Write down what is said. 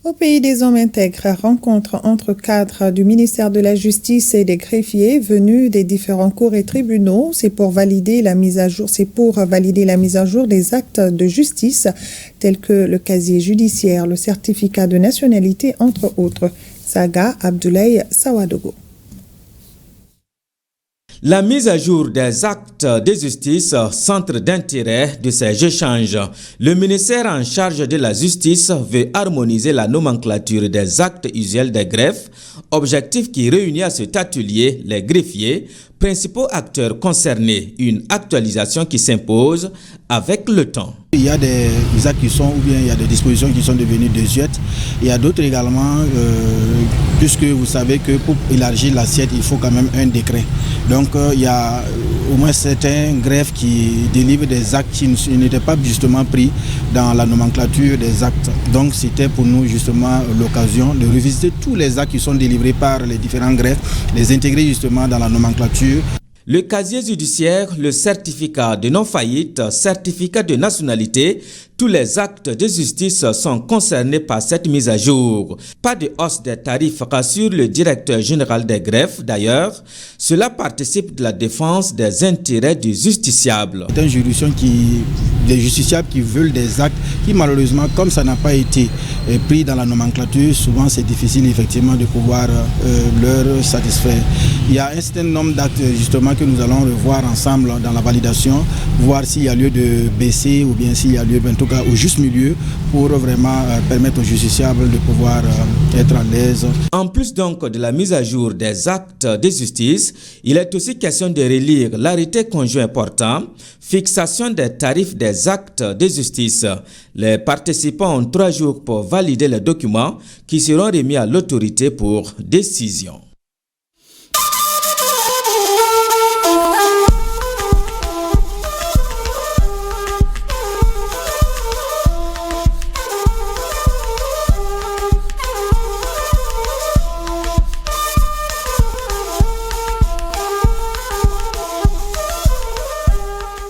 Au pays des hommes intègres, rencontre entre cadres du ministère de la Justice et des greffiers venus des différents cours et tribunaux. C'est pour valider la mise à jour des actes de justice tels que le casier judiciaire, le certificat de nationalité, entre autres. Saga Abdoulaye Sawadogo. La mise à jour des actes de justice, centre d'intérêt de ces échanges. Le ministère en charge de la justice veut harmoniser la nomenclature des actes usuels des greffes, objectif qui réunit à cet atelier les greffiers, principaux acteurs concernés, une actualisation qui s'impose avec le temps. Il y a des actes qui sont, ou bien il y a des dispositions qui sont devenues désuètes. Il y a d'autres également, puisque vous savez que pour élargir l'assiette, il faut quand même un décret. Donc il y a au moins certains greffes qui délivrent des actes qui n'étaient pas justement pris dans la nomenclature des actes. Donc c'était pour nous justement l'occasion de revisiter tous les actes qui sont délivrés par les différents greffes, les intégrer justement dans la nomenclature. Le casier judiciaire, le certificat de non-faillite, certificat de nationalité, tous les actes de justice sont concernés par cette mise à jour. Pas de hausse des tarifs, rassure le directeur général des greffes. D'ailleurs, cela participe de la défense des intérêts du justiciable. C'est une juridiction les justiciables qui veulent des actes qui malheureusement, comme ça n'a pas été pris dans la nomenclature, souvent c'est difficile effectivement de pouvoir leur satisfaire. Il y a un certain nombre d'actes justement que nous allons revoir ensemble dans la validation, voir s'il y a lieu de baisser ou bien s'il y a lieu, en tout cas au juste milieu, pour vraiment permettre aux justiciables de pouvoir être à l'aise. En plus donc de la mise à jour des actes de justice, il est aussi question de relire l'arrêté conjoint portant fixation des tarifs des actes de justice. Les participants ont 3 jours pour valider les documents qui seront remis à l'autorité pour décision.